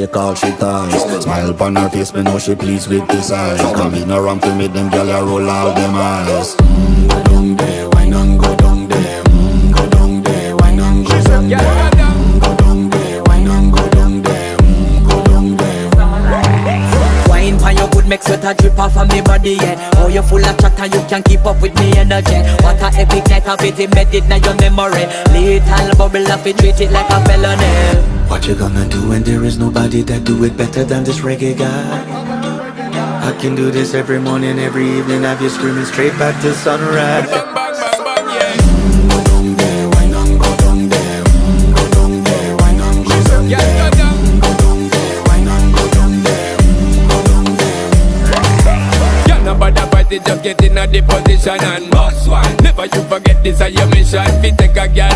She call she ties. Smile upon her face, me know she pleased with this eyes. Come in around to me, them gyal a roll out them eyes. Go down there, wine and go down there. Go down there, wine and go down there. Go down there, wine and go down there. Go down there. Wine pan your good make sweat a drip off of me body, yeah. Oh, you full of chat and you can keep up with me energy. What a epic night of it, embedded in your memory. Little bubble of it, treat it like a felony. What you gonna do when there is nobody that do it better than this reggae guy? I can do this every morning, every evening, have you screaming straight back to sunrise. Bang, bang, bang, bang, yeah. Go down there, wine and go down there. Go down there, wine and go down there. Yeah, yeah. Go down there, wine and go down there. Go down there. Yeah, no bother fight it, just get in a the position and boss one. Never you forget this is your mission. Fi take a girl